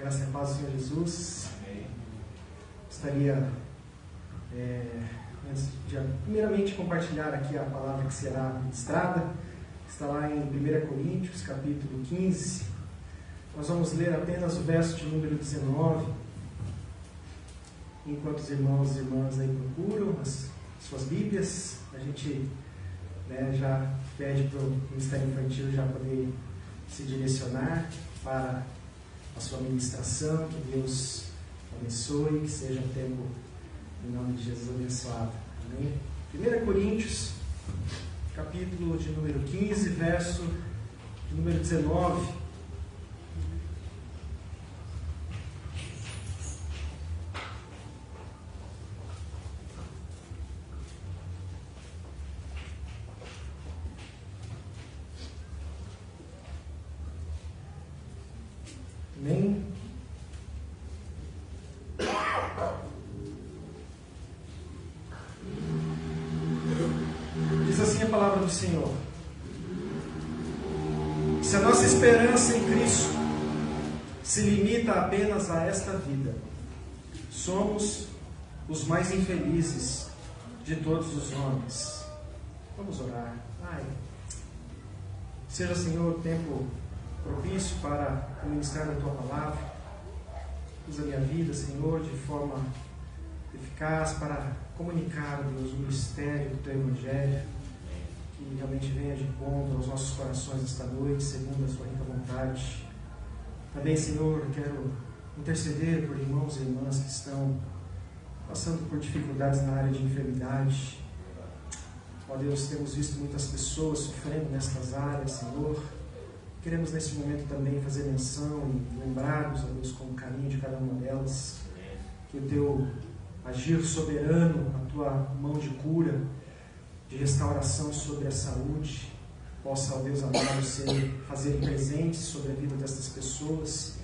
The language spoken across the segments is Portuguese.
Graça e paz do Senhor Jesus. Amém. Gostaria, antes de primeiramente compartilhar aqui a palavra que será ministrada. Está lá em 1 Coríntios, capítulo 15. Nós vamos ler apenas o verso de número 19. Enquanto os irmãos e irmãs aí procuram as suas Bíblias, a gente já pede para o Ministério Infantil já poder se direcionar para a sua ministração. Que Deus abençoe, que seja um tempo, em nome de Jesus, abençoado. Amém? 1 Coríntios, capítulo de número 15, verso de número 19. Amém? Diz assim a palavra do Senhor: se a nossa esperança em Cristo se limita apenas a esta vida, somos os mais infelizes de todos os homens. Vamos orar. Seja, Senhor, o tempo propício para ministrar a Tua palavra. Usa a minha vida, Senhor, de forma eficaz para comunicar, Deus, o mistério do Teu Evangelho, que realmente venha de encontro aos nossos corações esta noite, segundo a Sua rica vontade. Também, Senhor, quero interceder por irmãos e irmãs que estão passando por dificuldades na área de enfermidade. Ó Deus, temos visto muitas pessoas sofrendo nestas áreas, Senhor. Queremos nesse momento também fazer menção e lembrar-nos, ó Deus, com carinho de cada uma delas, que o Teu agir soberano, a Tua mão de cura, de restauração sobre a saúde, possa, ó Deus amado, fazer presentes sobre a vida destas pessoas,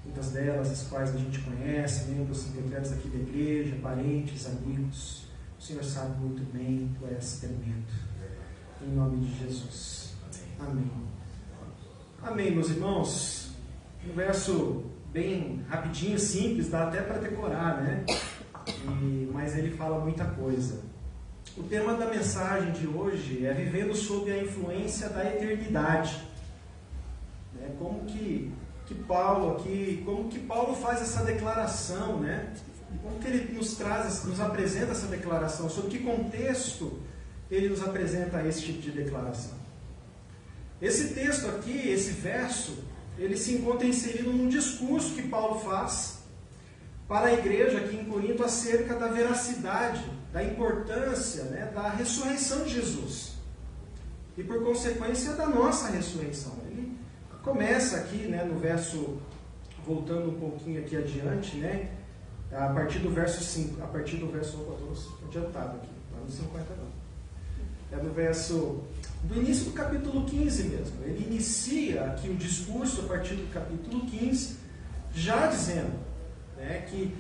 muitas delas as quais a gente conhece, membros integrantes aqui da igreja, parentes, amigos. O Senhor sabe muito bem, Tu és tremendo. Em nome de Jesus. Amém. Amém, meus irmãos. Um verso bem rapidinho, simples, dá até para decorar, né? Mas ele fala muita coisa. O tema da mensagem de hoje é vivendo sob a influência da eternidade. Como que Paulo faz essa declaração, né? Como que ele nos apresenta essa declaração? Sob que contexto ele nos apresenta esse tipo de declaração? Esse texto aqui, esse verso, ele se encontra inserido num discurso que Paulo faz para a igreja aqui em Corinto acerca da veracidade, da importância, da ressurreição de Jesus. E por consequência da nossa ressurreição. Ele começa aqui, no verso, voltando um pouquinho aqui adiante, a partir do verso 5, adiantado aqui, lá no 50 não. É no verso do início do capítulo 15 mesmo. Ele inicia aqui o discurso a partir do capítulo 15, já dizendo, que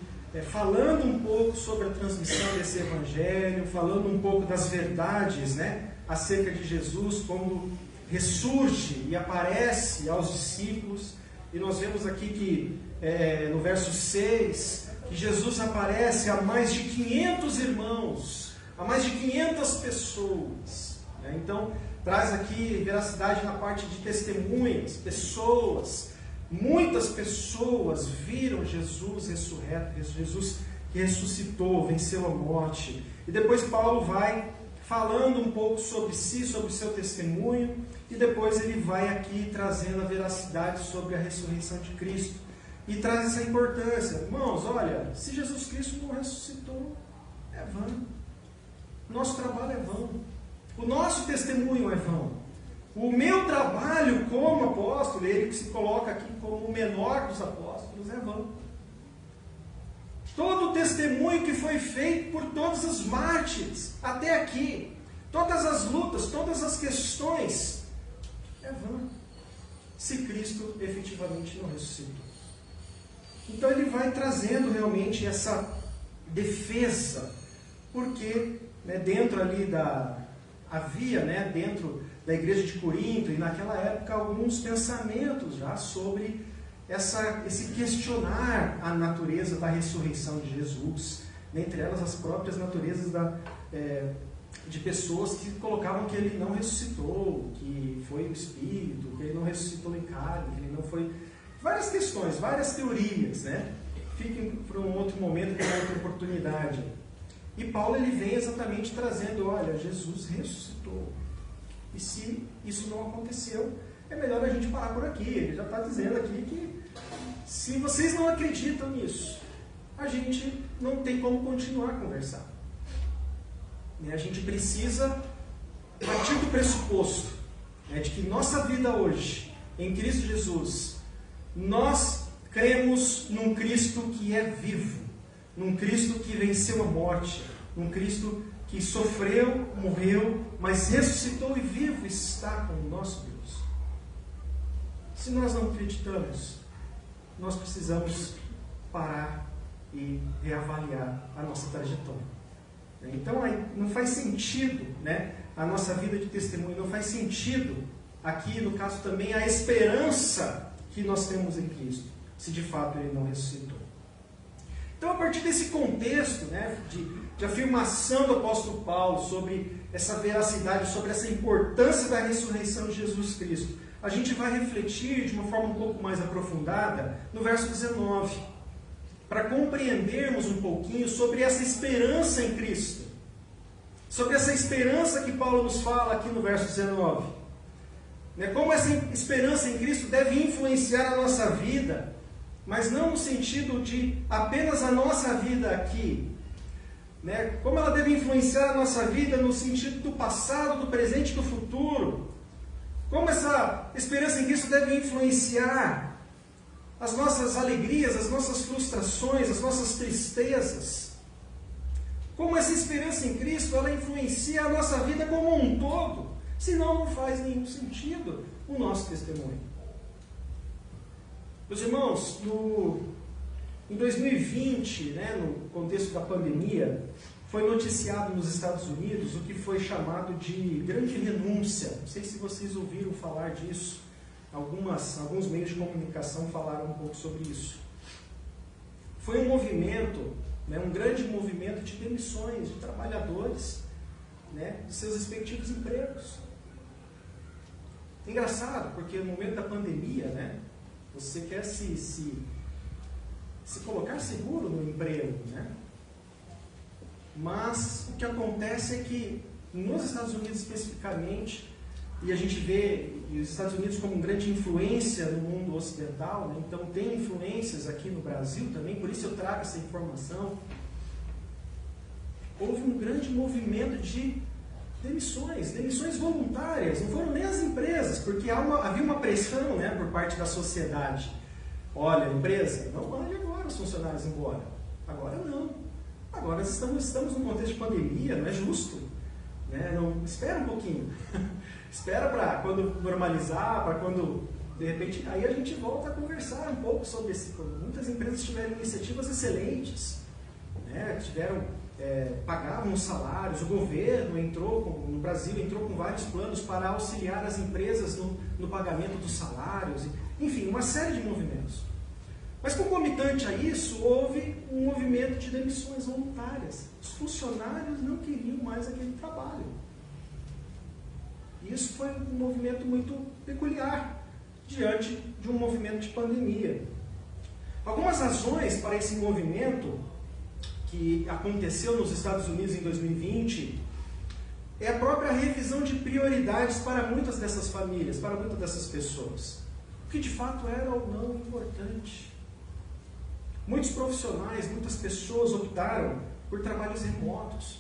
falando um pouco sobre a transmissão desse evangelho, falando um pouco das verdades, acerca de Jesus, como ressurge e aparece aos discípulos. E nós vemos aqui que no verso 6, que Jesus aparece a mais de 500 irmãos, a mais de 500 pessoas. Então, traz aqui veracidade na parte de testemunhas, pessoas. Muitas pessoas viram Jesus ressurreto, Jesus que ressuscitou, venceu a morte. E depois Paulo vai falando um pouco sobre si, sobre o seu testemunho, e depois ele vai aqui trazendo a veracidade sobre a ressurreição de Cristo. E traz essa importância. Irmãos, olha, se Jesus Cristo não ressuscitou, é vão. Nosso trabalho é vão. O nosso testemunho é vão. O meu trabalho como apóstolo, ele que se coloca aqui como o menor dos apóstolos, é vão. Todo o testemunho que foi feito por todos os mártires até aqui, todas as lutas, todas as questões, é vão, se Cristo efetivamente não ressuscitou. Então ele vai trazendo realmente essa defesa, porque dentro ali havia dentro da igreja de Corinto, e naquela época, alguns pensamentos já sobre esse questionar a natureza da ressurreição de Jesus, dentre elas as próprias naturezas de pessoas que colocavam que ele não ressuscitou, que foi o Espírito, que ele não ressuscitou em carne, que ele não foi... Várias questões, várias teorias, né? Fiquem para um outro momento, para outra oportunidade. E Paulo ele vem exatamente trazendo, olha, Jesus ressuscitou. E se isso não aconteceu, é melhor a gente parar por aqui. Ele já está dizendo aqui que se vocês não acreditam nisso, a gente não tem como continuar a conversar. A gente precisa partir do pressuposto de que nossa vida hoje, em Cristo Jesus, nós cremos num Cristo que é vivo, num Cristo que venceu a morte, num Cristo que sofreu, morreu, mas ressuscitou e vivo está com o nosso Deus. Se nós não acreditamos, nós precisamos parar e reavaliar a nossa trajetória. Então não faz sentido, né, a nossa vida de testemunho, não faz sentido aqui no caso também a esperança que nós temos em Cristo, se de fato Ele não ressuscitou. Então a partir desse contexto, né, de afirmação do apóstolo Paulo sobre essa veracidade, sobre essa importância da ressurreição de Jesus Cristo, a gente vai refletir de uma forma um pouco mais aprofundada no verso 19, para compreendermos um pouquinho sobre essa esperança em Cristo, sobre essa esperança que Paulo nos fala aqui no verso 19. Como essa esperança em Cristo deve influenciar a nossa vida, mas não no sentido de apenas a nossa vida aqui. Como ela deve influenciar a nossa vida no sentido do passado, do presente e do futuro. Como essa esperança em Cristo deve influenciar as nossas alegrias, as nossas frustrações, as nossas tristezas. Como essa esperança em Cristo, ela influencia a nossa vida como um todo. Senão não faz nenhum sentido o nosso testemunho. Meus irmãos, em 2020, no contexto da pandemia, foi noticiado nos Estados Unidos o que foi chamado de grande renúncia. Não sei se vocês ouviram falar disso. Alguns meios de comunicação falaram um pouco sobre isso. Foi um movimento, um grande movimento de demissões de trabalhadores, de seus respectivos empregos. Engraçado, porque no momento da pandemia, você quer se colocar seguro no emprego, Mas o que acontece é que nos Estados Unidos especificamente, e a gente vê os Estados Unidos como uma grande influência no mundo ocidental, então tem influências aqui no Brasil também, por isso eu trago essa informação. Houve um grande movimento de demissões voluntárias, não foram nem as empresas, porque havia uma pressão por parte da sociedade. Olha, empresa, não mande agora os funcionários embora. Agora não. Agora nós estamos num contexto de pandemia, não é justo. Não, espera um pouquinho. Espera para quando normalizar, para quando, de repente, aí a gente volta a conversar um pouco sobre esse. Muitas empresas tiveram iniciativas excelentes, pagavam os salários, o governo no Brasil entrou com vários planos para auxiliar as empresas no pagamento dos salários, enfim, uma série de movimentos. Mas concomitante a isso, houve um movimento de demissões voluntárias. Os funcionários não queriam mais aquele trabalho. Isso foi um movimento muito peculiar diante de um movimento de pandemia. Algumas razões para esse movimento que aconteceu nos Estados Unidos em 2020 é a própria revisão de prioridades para muitas dessas famílias, para muitas dessas pessoas. O que de fato era ou não importante. Muitos profissionais, muitas pessoas optaram por trabalhos remotos,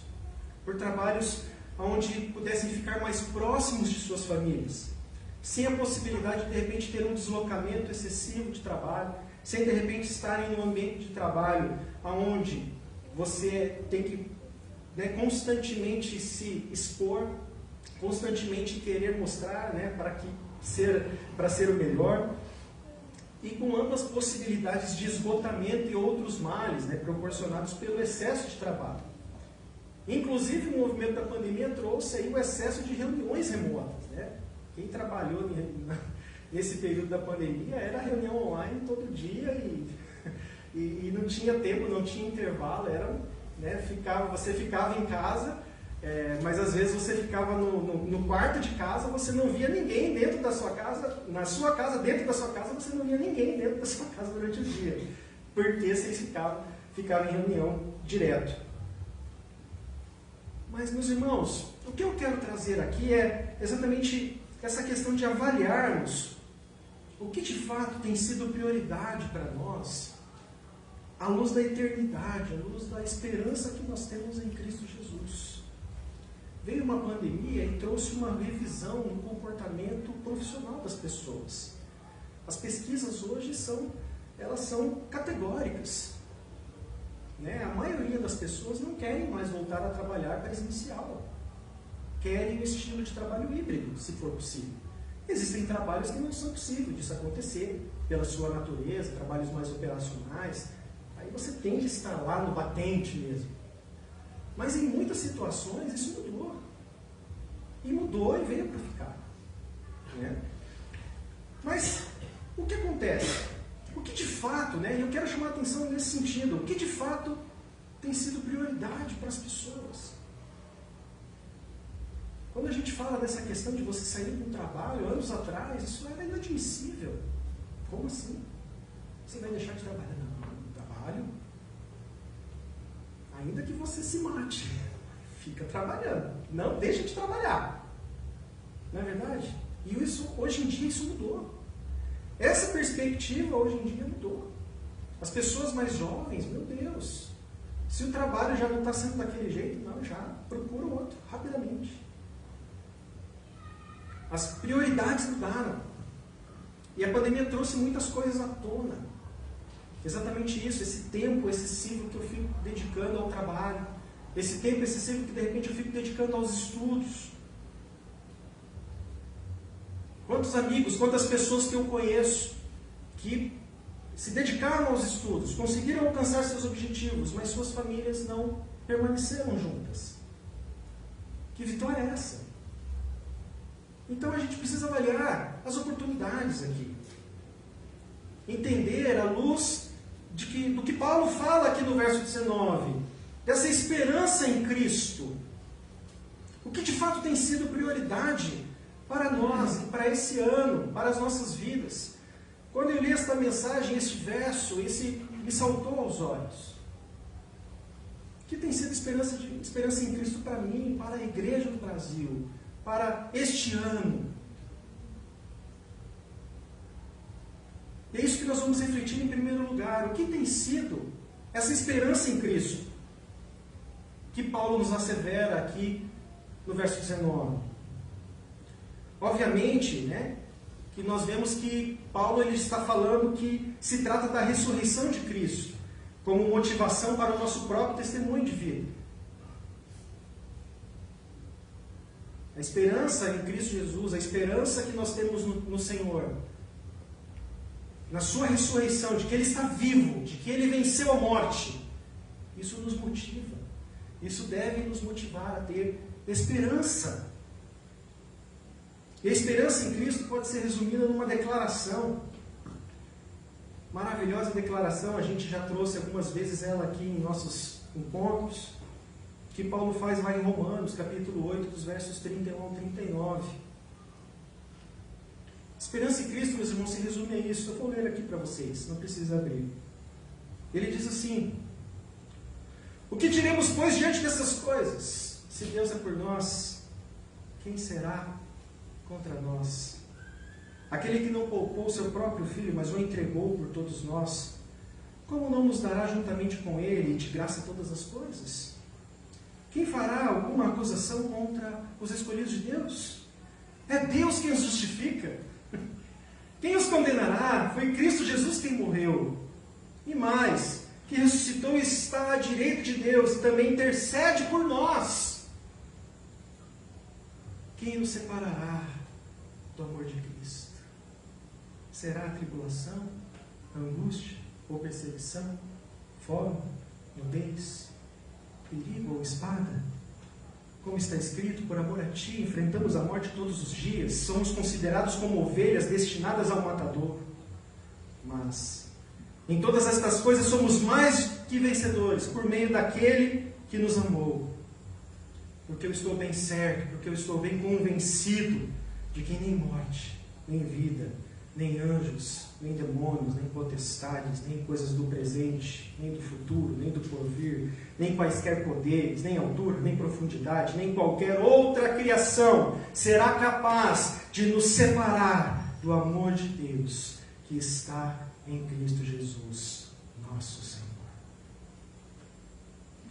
por trabalhos onde pudessem ficar mais próximos de suas famílias, sem a possibilidade de repente ter um deslocamento excessivo de trabalho, sem de repente estar em um ambiente de trabalho onde você tem que constantemente se expor, constantemente querer mostrar para ser o melhor, e com amplas possibilidades de esgotamento e outros males proporcionados pelo excesso de trabalho. Inclusive, o movimento da pandemia trouxe aí o excesso de reuniões remotas. Quem trabalhou nesse período da pandemia, era reunião online todo dia e não tinha tempo, não tinha intervalo, né, você ficava em casa, mas às vezes você ficava no quarto de casa, você não via ninguém dentro da sua casa, na sua casa, dentro da sua casa, você não via ninguém dentro da sua casa durante o dia, porque vocês ficavam em reunião direto. Mas, meus irmãos, o que eu quero trazer aqui é exatamente essa questão de avaliarmos o que de fato tem sido prioridade para nós, à luz da eternidade, à luz da esperança que nós temos em Cristo Jesus. Veio uma pandemia e trouxe uma revisão no comportamento profissional das pessoas. As pesquisas hoje são categóricas. Né? A maioria das pessoas não querem mais voltar a trabalhar presencial. Querem o estilo de trabalho híbrido, se for possível. Existem trabalhos que não são possíveis disso acontecer, pela sua natureza, trabalhos mais operacionais. Aí você tem que estar lá no batente mesmo. Mas em muitas situações isso mudou. E mudou e veio para ficar. Né? Mas o que acontece? O que de fato, né, e eu quero chamar a atenção nesse sentido, o que de fato tem sido prioridade para as pessoas? Quando a gente fala dessa questão de você sair do trabalho, anos atrás, isso era inadmissível. Como assim? Você vai deixar de trabalhar? Não, trabalho. Ainda que você se mate, fica trabalhando. Não deixa de trabalhar. Não é verdade? E isso, hoje em dia isso mudou. Essa perspectiva hoje em dia mudou. As pessoas mais jovens, meu Deus, se o trabalho já não está sendo daquele jeito, não, já procura outro, rapidamente. As prioridades mudaram. E a pandemia trouxe muitas coisas à tona. Exatamente isso, esse tempo excessivo que eu fico dedicando ao trabalho, esse tempo excessivo que de repente eu fico dedicando aos estudos. Quantos amigos, quantas pessoas que eu conheço que se dedicaram aos estudos, conseguiram alcançar seus objetivos, mas suas famílias não permaneceram juntas. Que vitória é essa? Então a gente precisa avaliar as oportunidades aqui. Entender à luz do que Paulo fala aqui no verso 19, dessa esperança em Cristo. O que de fato tem sido prioridade para nós, para esse ano, para as nossas vidas. Quando eu li esta mensagem, este verso, me saltou aos olhos. O que tem sido esperança em Cristo para mim, para a igreja do Brasil, para este ano? E é isso que nós vamos refletir em primeiro lugar. O que tem sido essa esperança em Cristo? Que Paulo nos assevera aqui no verso 19. Obviamente, né, que nós vemos que Paulo ele está falando que se trata da ressurreição de Cristo, como motivação para o nosso próprio testemunho de vida. A esperança em Cristo Jesus, a esperança que nós temos no Senhor, na sua ressurreição, de que Ele está vivo, de que Ele venceu a morte, isso nos motiva. Isso deve nos motivar a ter esperança. E a esperança em Cristo pode ser resumida numa declaração. Maravilhosa declaração, a gente já trouxe algumas vezes ela aqui em nossos encontros, que Paulo faz lá em Romanos, capítulo 8, dos versos 31 ao 39. Esperança em Cristo, meus irmãos, se resume a isso. Eu vou ler aqui para vocês, não precisa abrir. Ele diz assim: o que diremos, pois, diante dessas coisas? Se Deus é por nós, quem será contra nós? Aquele que não poupou seu próprio Filho, mas o entregou por todos nós, como não nos dará juntamente com Ele e de graça todas as coisas? Quem fará alguma acusação contra os escolhidos de Deus? É Deus quem os justifica. Quem os condenará? Foi Cristo Jesus quem morreu. E mais, que ressuscitou e está à direita de Deus, e também intercede por nós. Quem nos separará do amor de Cristo? Será a tribulação, a angústia ou perseguição, fome, nudez, perigo ou espada? como está escrito, por amor a ti, enfrentamos a morte todos os dias, somos considerados como ovelhas destinadas ao matador. Mas, em todas estas coisas, somos mais que vencedores, por meio daquele que nos amou. Porque eu estou bem certo, porque eu estou bem convencido de que nem morte, nem vida, nem anjos, nem demônios, nem potestades, nem coisas do presente, nem do futuro, nem do porvir, nem quaisquer poderes, nem altura, nem profundidade, nem qualquer outra criação será capaz de nos separar do amor de Deus que está em Cristo Jesus, nosso Senhor.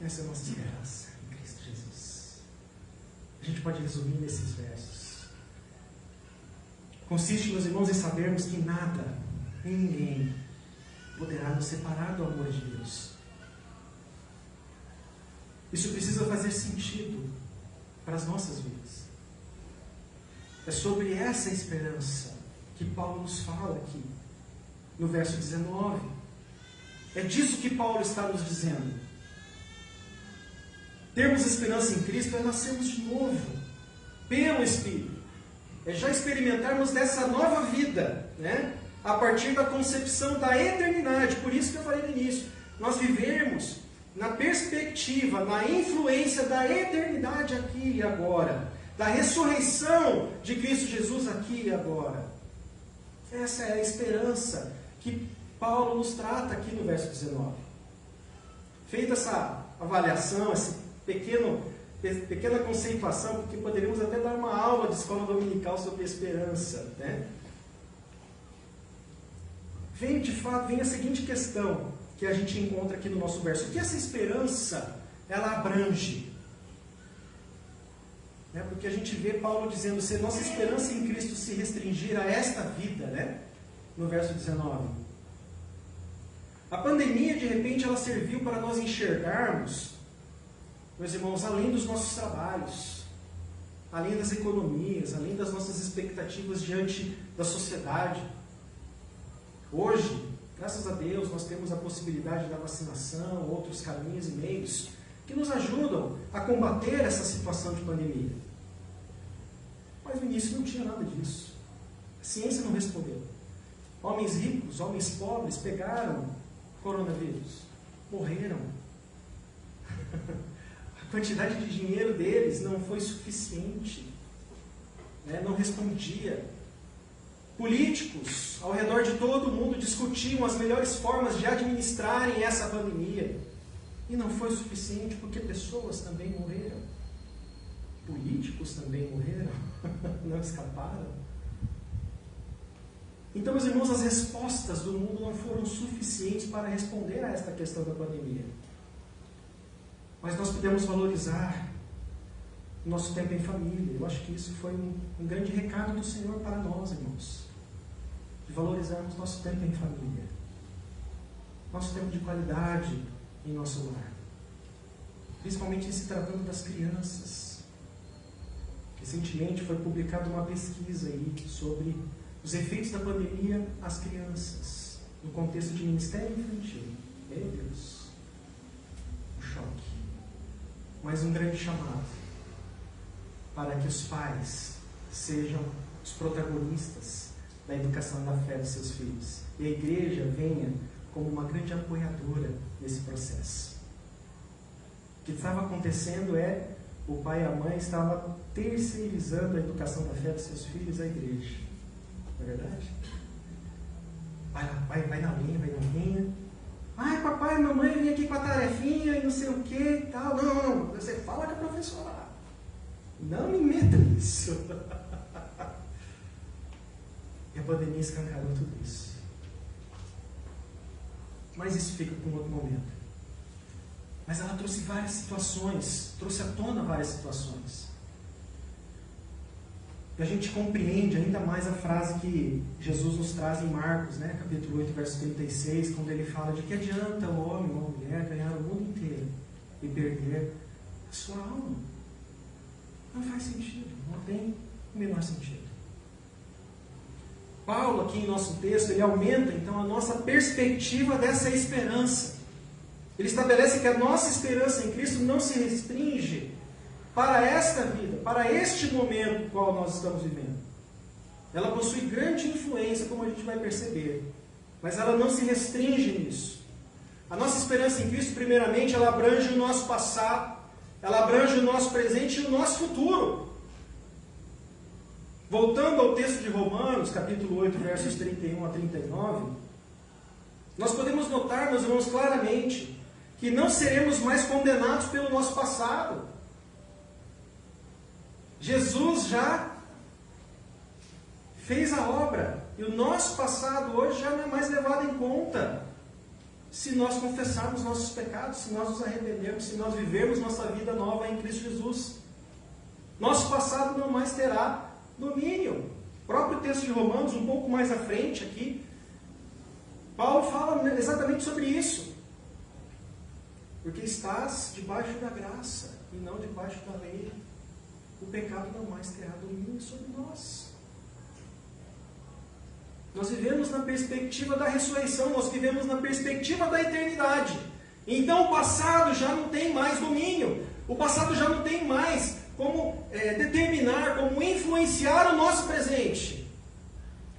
Essa é a nossa esperança em Cristo Jesus. A gente pode resumir nesses versos. Consiste, meus irmãos, em sabermos que nada, nem ninguém, poderá nos separar do amor de Deus. Isso precisa fazer sentido para as nossas vidas. É sobre essa esperança que Paulo nos fala aqui, no verso 19. É disso que Paulo está nos dizendo. Termos esperança em Cristo é nascermos de novo, pelo Espírito. É já experimentarmos dessa nova vida, né? A partir da concepção da eternidade. Por isso que eu falei no início. Nós vivemos na perspectiva, na influência da eternidade aqui e agora. Da ressurreição de Cristo Jesus aqui e agora. Essa é a esperança que Paulo nos trata aqui no verso 19. Feita essa avaliação, essa pequena conceituação, porque poderíamos até dar uma aula de escola dominical sobre esperança, né? Vem a seguinte questão que a gente encontra aqui no nosso verso. O que essa esperança, ela abrange? Né? Porque a gente vê Paulo dizendo, se nossa esperança em Cristo se restringir a esta vida, né? No verso 19. A pandemia, de repente, ela serviu para nós enxergarmos, meus irmãos, além dos nossos trabalhos, além das economias, além das nossas expectativas diante da sociedade. Hoje, graças a Deus, nós temos a possibilidade da vacinação, outros caminhos e meios que nos ajudam a combater essa situação de pandemia. Mas no início não tinha nada disso. A ciência não respondeu. Homens ricos, homens pobres pegaram coronavírus, morreram. A quantidade de dinheiro deles não foi suficiente, né? Não respondia. Políticos ao redor de todo o mundo discutiam as melhores formas de administrarem essa pandemia. E não foi suficiente porque pessoas também morreram. Políticos também morreram. Não escaparam. Então, meus irmãos, as respostas do mundo não foram suficientes para responder a esta questão da pandemia. Mas nós podemos valorizar o nosso tempo em família. Eu acho que isso foi um grande recado do Senhor para nós, irmãos. De valorizarmos nosso tempo em família. Nosso tempo de qualidade em nosso lar. Principalmente em se tratando das crianças. Recentemente foi publicada uma pesquisa aí sobre os efeitos da pandemia às crianças, no contexto de ministério infantil. Meu Deus, um choque. Mas um grande chamado para que os pais sejam os protagonistas da educação da fé dos seus filhos. E a igreja venha como uma grande apoiadora nesse processo. O que estava acontecendo é, o pai e a mãe estavam terceirizando a educação da fé dos seus filhos à igreja. Não é verdade? Vai na linha. Ai, papai e mamãe vêm aqui com a tarefinha e não sei o que e tal. Não, você fala com a professora. Não me meta nisso. E a pandemia escancarou tudo isso. Mas isso fica para um outro momento. Mas ela trouxe várias situações, trouxe à tona várias situações. E a gente compreende ainda mais a frase que Jesus nos traz em Marcos, né, capítulo 8, verso 36, quando ele fala de que adianta o homem ou a mulher ganhar o mundo inteiro e perder a sua alma. Não faz sentido, não tem o menor sentido. Paulo, aqui em nosso texto, ele aumenta então a nossa perspectiva dessa esperança. Ele estabelece que a nossa esperança em Cristo não se restringe para esta vida, para este momento no qual nós estamos vivendo. Ela possui grande influência, como a gente vai perceber, mas ela não se restringe nisso. A nossa esperança em Cristo, primeiramente, ela abrange o nosso passado, ela abrange o nosso presente e o nosso futuro. Voltando ao texto de Romanos, capítulo 8, versos 31 a 39, nós podemos notar, meus irmãos, claramente, que não seremos mais condenados pelo nosso passado. Jesus já fez a obra, e o nosso passado hoje já não é mais levado em conta. Se nós confessarmos nossos pecados, se nós nos arrependermos, se nós vivermos nossa vida nova em Cristo Jesus, nosso passado não mais terá domínio. O próprio texto de Romanos, um pouco mais à frente aqui, Paulo fala exatamente sobre isso. Porque estás debaixo da graça e não debaixo da lei. O pecado não mais terá domínio sobre nós. Nós vivemos na perspectiva da ressurreição, nós vivemos na perspectiva da eternidade. Então o passado já não tem mais domínio. O passado já não tem mais como determinar, como influenciar o nosso presente.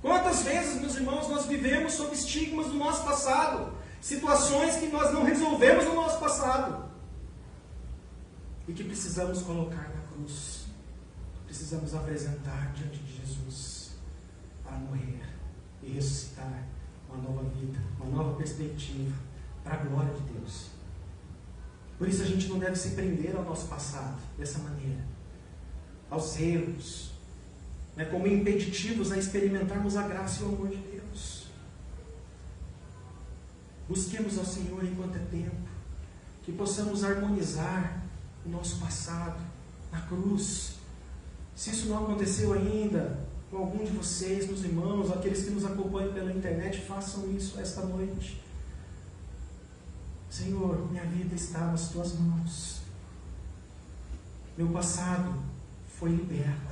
Quantas vezes, meus irmãos, nós vivemos sob estigmas do nosso passado, situações que nós não resolvemos no nosso passado e que precisamos colocar na cruz, precisamos apresentar diante de Jesus para morrer e ressuscitar uma nova vida, uma nova perspectiva para a glória de Deus. Por isso a gente não deve se prender ao nosso passado dessa maneira, aos erros, como impeditivos a experimentarmos a graça e o amor de Deus. Busquemos ao Senhor enquanto é tempo, que possamos harmonizar o nosso passado na cruz. Se isso não aconteceu ainda com algum de vocês, meus irmãos, aqueles que nos acompanham pela internet, façam isso esta noite. Senhor, minha vida está nas Tuas mãos. Meu passado foi liberto.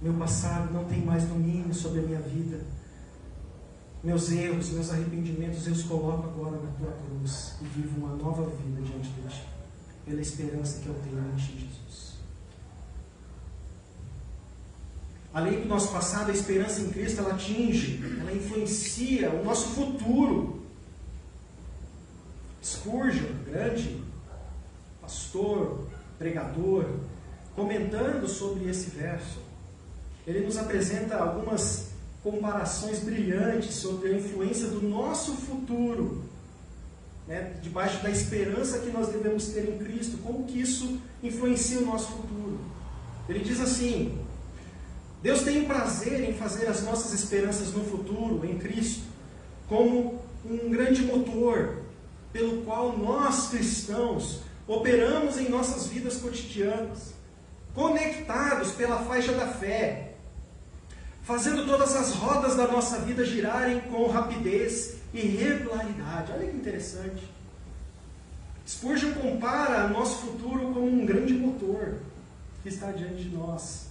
Meu passado não tem mais domínio sobre a minha vida. Meus erros, meus arrependimentos, eu os coloco agora na Tua cruz e vivo uma nova vida diante de Ti, pela esperança que eu tenho em Ti, Jesus. Além do nosso passado, a esperança em Cristo, ela atinge, ela influencia o nosso futuro. Spurgeon, grande pastor, pregador, comentando sobre esse verso, ele nos apresenta algumas comparações brilhantes sobre a influência do nosso futuro, debaixo da esperança que nós devemos ter em Cristo, como que isso influencia o nosso futuro. Ele diz assim: Deus tem prazer em fazer as nossas esperanças no futuro, em Cristo, como um grande motor, pelo qual nós, cristãos, operamos em nossas vidas cotidianas, conectados pela faixa da fé, fazendo todas as rodas da nossa vida girarem com rapidez e regularidade. Olha que interessante. Spurgeon compara nosso futuro com um grande motor que está diante de nós.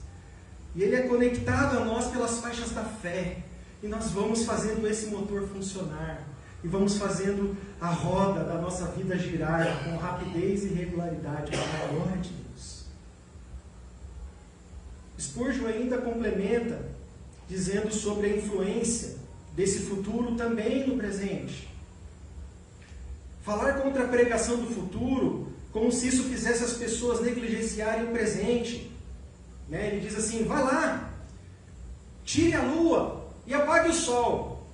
E ele é conectado a nós pelas faixas da fé. E nós vamos fazendo esse motor funcionar. E vamos fazendo a roda da nossa vida girar com rapidez e regularidade para a glória de Deus. Spurgeon ainda complementa, dizendo sobre a influência desse futuro também no presente. Falar contra a pregação do futuro, como se isso fizesse as pessoas negligenciarem o presente. Ele diz assim: vá lá, tire a lua e apague o sol.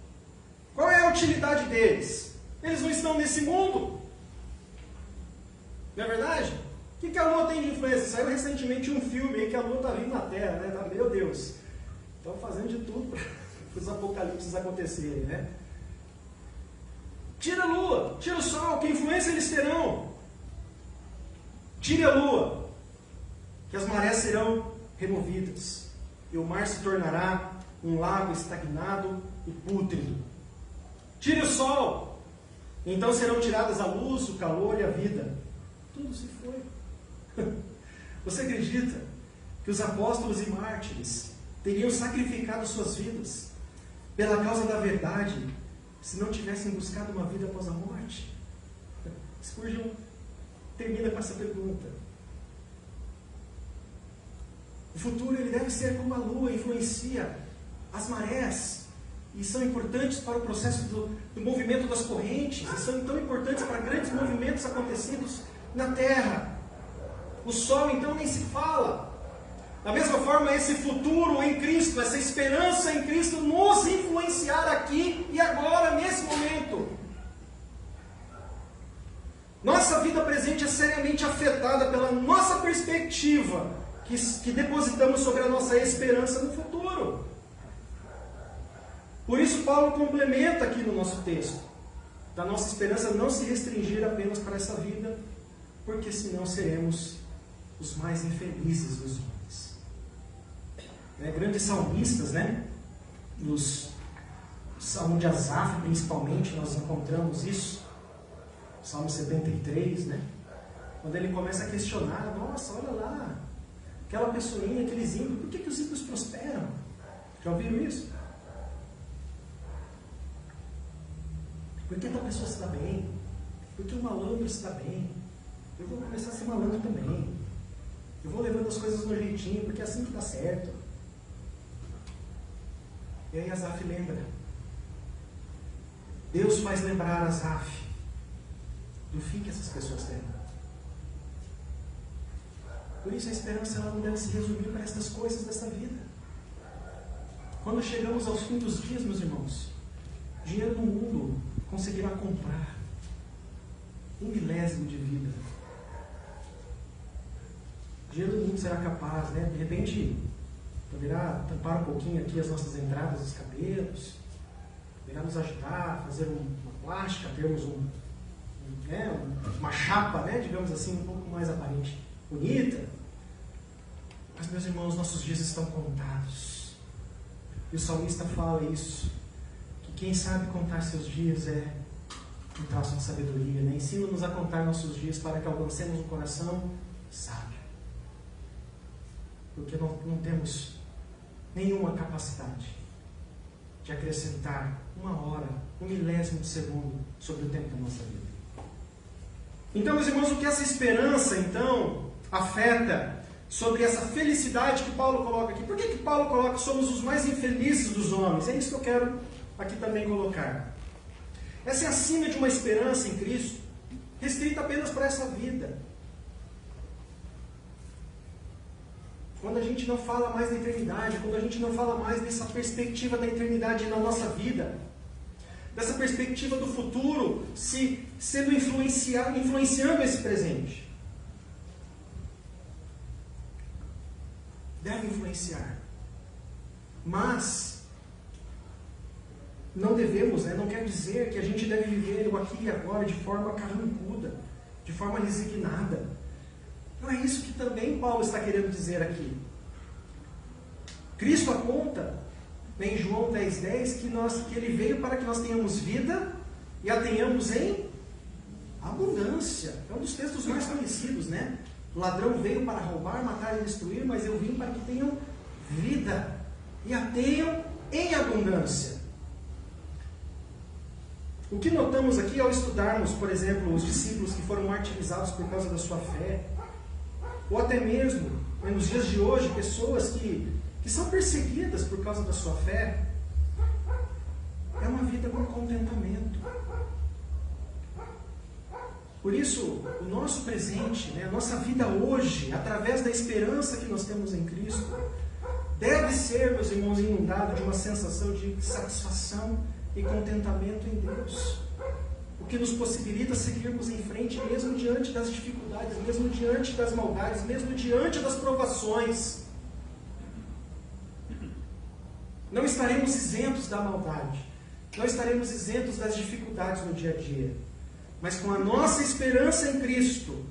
Qual é a utilidade deles? Eles não estão nesse mundo. Não é verdade? O que a lua tem de influência? Saiu recentemente um filme aí que a lua está vindo na Terra, Meu Deus, estão fazendo de tudo para os apocalipses acontecerem, Tira a lua, tira o sol, que influência eles terão? Tire a lua, que as marés serão removidas, e o mar se tornará um lago estagnado e pútrido. Tire o sol, então serão tiradas a luz, o calor e a vida. Tudo se foi. Você acredita que os apóstolos e mártires teriam sacrificado suas vidas pela causa da verdade se não tivessem buscado uma vida após a morte? Spurgeon termina com essa pergunta: O futuro ele deve ser como a lua, influencia as marés e são importantes para o processo do movimento das correntes, e são tão importantes para grandes movimentos acontecidos na Terra. O sol então nem se fala. Da mesma forma, esse futuro em Cristo, essa esperança em Cristo nos influenciar aqui e agora, nesse momento. Nossa vida presente é seriamente afetada pela nossa perspectiva que depositamos sobre a nossa esperança no futuro. Por isso Paulo complementa aqui no nosso texto, da nossa esperança não se restringir apenas para essa vida, porque senão seremos os mais infelizes dos homens. Grandes salmistas, no Salmo de Asaf principalmente, nós encontramos isso, Salmo 73, quando ele começa a questionar, nossa, olha lá, aquela pessoinha, aqueles ímpios, por que os ímpios prosperam? Já ouviram isso? Por que tal pessoa se dá bem? Por que o malandro se dá bem? Eu vou começar a ser malandro também. Eu vou levando as coisas no jeitinho, porque é assim que dá certo. E aí Asaf lembra. Deus faz lembrar Asaf do fim que essas pessoas terão. Por isso a esperança ela não deve se resumir para estas coisas desta vida. Quando chegamos aos fins dos dias, meus irmãos, dinheiro no mundo conseguirá comprar 1 milésimo de vida. Dinheiro no mundo será capaz, de repente, poderá tampar um pouquinho aqui as nossas entradas dos cabelos, poderá nos ajudar a fazer uma plástica, termos uma chapa, digamos assim, um pouco mais aparente, bonita. Mas, meus irmãos, nossos dias estão contados. E o salmista fala isso, que quem sabe contar seus dias é um traço de sabedoria. Ensina-nos a contar nossos dias para que alcancemos um coração sábio. Porque não temos nenhuma capacidade de acrescentar 1 hora, 1 milésimo de segundo sobre o tempo da nossa vida. Então, meus irmãos, o que essa esperança, então, afeta sobre essa felicidade que Paulo coloca aqui? Por que Paulo coloca que somos os mais infelizes dos homens? É isso que eu quero aqui também colocar. Essa é acima de uma esperança em Cristo, restrita apenas para essa vida. Quando a gente não fala mais da eternidade, quando a gente não fala mais dessa perspectiva da eternidade na nossa vida, dessa perspectiva do futuro sendo influenciando esse presente. Deve influenciar. Mas não devemos, não quer dizer que a gente deve viver o aqui e agora de forma carrancuda, de forma resignada. Não é isso que também Paulo está querendo dizer aqui. Cristo aponta em João 10,10 que ele veio para que nós tenhamos vida e a tenhamos em abundância. É um dos textos mais conhecidos, O ladrão veio para roubar, matar e destruir, mas eu vim para que tenham vida e a tenham em abundância. O que notamos aqui ao estudarmos, por exemplo, os discípulos que foram martirizados por causa da sua fé, ou até mesmo, nos dias de hoje, pessoas que são perseguidas por causa da sua fé, é uma vida com contentamento. Por isso, o nosso presente, a nossa vida hoje, através da esperança que nós temos em Cristo, deve ser, meus irmãos, inundado de uma sensação de satisfação e contentamento em Deus. O que nos possibilita seguirmos em frente, mesmo diante das dificuldades, mesmo diante das maldades, mesmo diante das provações. Não estaremos isentos da maldade, não estaremos isentos das dificuldades no dia a dia. Mas com a nossa esperança em Cristo,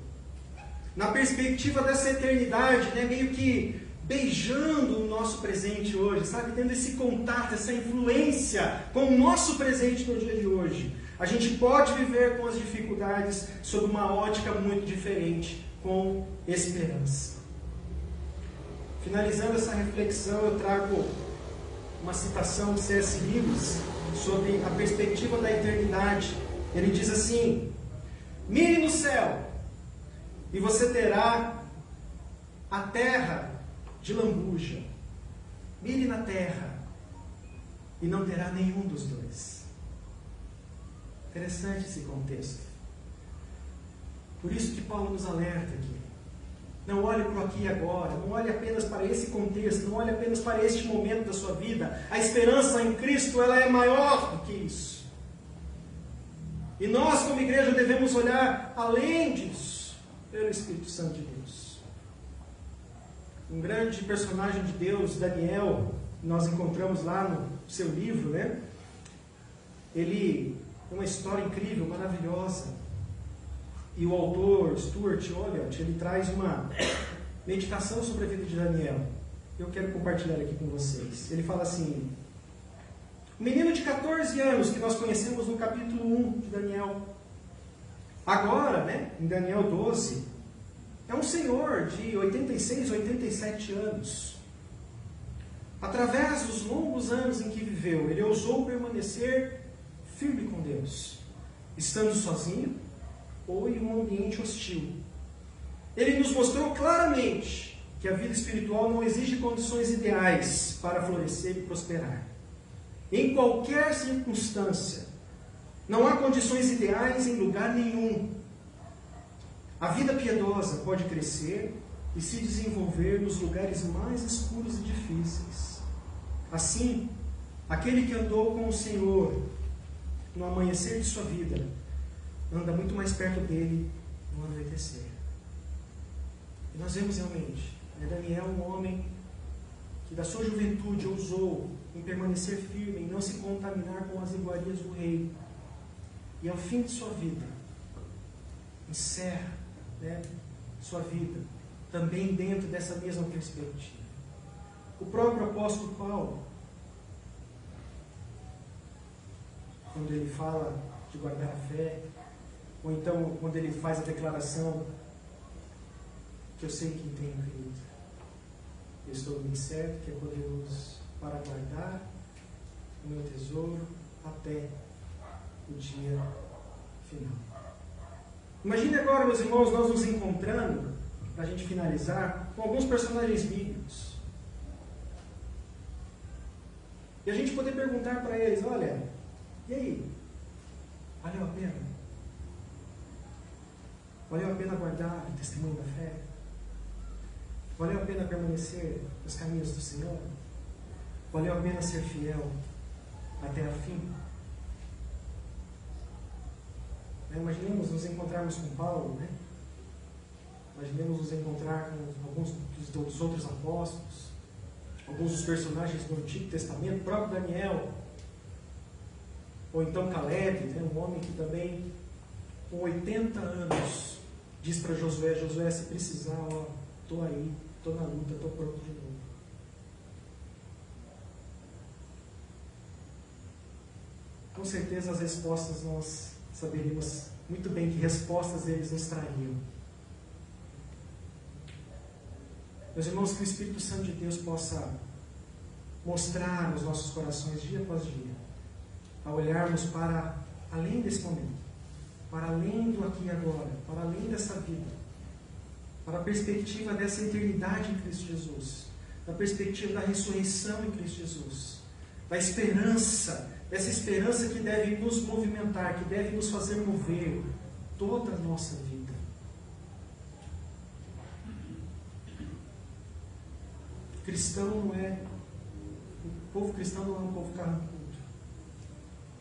na perspectiva dessa eternidade, meio que beijando o nosso presente hoje, tendo esse contato, essa influência com o nosso presente no dia de hoje, a gente pode viver com as dificuldades sob uma ótica muito diferente, com esperança. Finalizando essa reflexão, eu trago uma citação de C.S. Lewis sobre a perspectiva da eternidade. Ele diz assim: mire no céu e você terá a terra de lambuja. Mire na terra e não terá nenhum dos dois. Interessante esse contexto. Por isso que Paulo nos alerta aqui. Não olhe para o aqui e agora, não olhe apenas para esse contexto, não olhe apenas para este momento da sua vida. A esperança em Cristo, ela é maior do que isso. E nós, como igreja, devemos olhar além disso, pelo Espírito Santo de Deus. Um grande personagem de Deus, Daniel, nós encontramos lá no seu livro, né? Ele tem uma história incrível, maravilhosa. E o autor, Stuart Olyott, ele traz uma meditação sobre a vida de Daniel. Eu quero compartilhar aqui com vocês. Ele fala assim: o menino de 14 anos que nós conhecemos no capítulo 1 de Daniel, agora, né, em Daniel 12, é um senhor de 86, 87 anos. Através dos longos anos em que viveu, ele ousou permanecer firme com Deus, estando sozinho ou em um ambiente hostil. Ele nos mostrou claramente que a vida espiritual não exige condições ideais para florescer e prosperar. Em qualquer circunstância, não há condições ideais em lugar nenhum. A vida piedosa pode crescer e se desenvolver nos lugares mais escuros e difíceis. Assim, aquele que andou com o Senhor no amanhecer de sua vida, anda muito mais perto dele no anoitecer. E nós vemos realmente, Daniel, um homem que da sua juventude ousou em permanecer firme, em não se contaminar com as iguarias do rei. E ao fim de sua vida, encerra, né, sua vida também dentro dessa mesma perspectiva. O próprio apóstolo Paulo, quando ele fala de guardar a fé, ou então quando ele faz a declaração que eu sei quem tenho crido, eu estou bem certo que é poderoso para guardar o meu tesouro até o dia final. Imagine agora, meus irmãos, nós nos encontrando, para a gente finalizar, com alguns personagens bíblicos. E a gente poder perguntar para eles: olha, e aí? Valeu a pena? Valeu a pena guardar o testemunho da fé? Valeu a pena permanecer nos caminhos do Senhor? Valeu a pena ser fiel até a fim? Imaginemos nos encontrarmos com Paulo, né? Imaginemos nos encontrar com alguns dos outros apóstolos, alguns dos personagens do Antigo Testamento, o próprio Daniel, ou então Caleb, né? Um homem que também, com 80 anos, diz para Josué: Josué, se precisar, estou aí, estou na luta, estou pronto de novo. Com certeza as respostas nós saberíamos muito bem que respostas eles nos trariam. Meus irmãos, que o Espírito Santo de Deus possa mostrar nos nossos corações dia após dia, a olharmos para além desse momento, para além do aqui e agora, para além dessa vida, para a perspectiva dessa eternidade em Cristo Jesus, da perspectiva da ressurreição em Cristo Jesus, da esperança, essa esperança que deve nos movimentar, que deve nos fazer mover toda a nossa vida. Cristão não é, o povo cristão não é um povo carrancudo,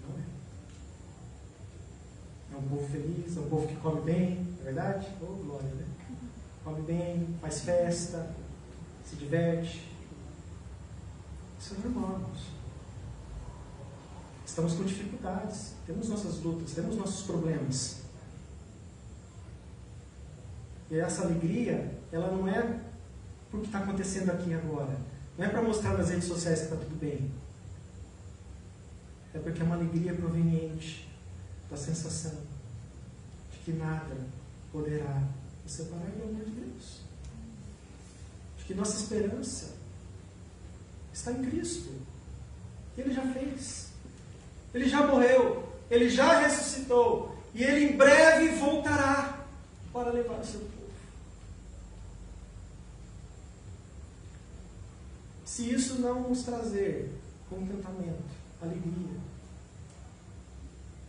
não é? É um povo feliz, é um povo que come bem, não é verdade? Oh, glória, né? Come bem, faz festa, se diverte. Isso é normal, irmãos. Estamos com dificuldades, temos nossas lutas, temos nossos problemas. E essa alegria, ela não é porque está acontecendo aqui e agora. Não é para mostrar nas redes sociais que está tudo bem. É porque é uma alegria proveniente da sensação de que nada poderá nos separar do amor de Deus. De que nossa esperança está em Cristo. Ele já fez. Ele já morreu. Ele já ressuscitou. E Ele em breve voltará para levar o seu povo. se isso não nos trazer contentamento, alegria,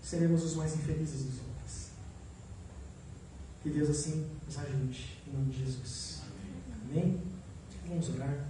seremos os mais infelizes dos homens. Que Deus assim nos ajude, em nome de Jesus. Amém? Vamos orar.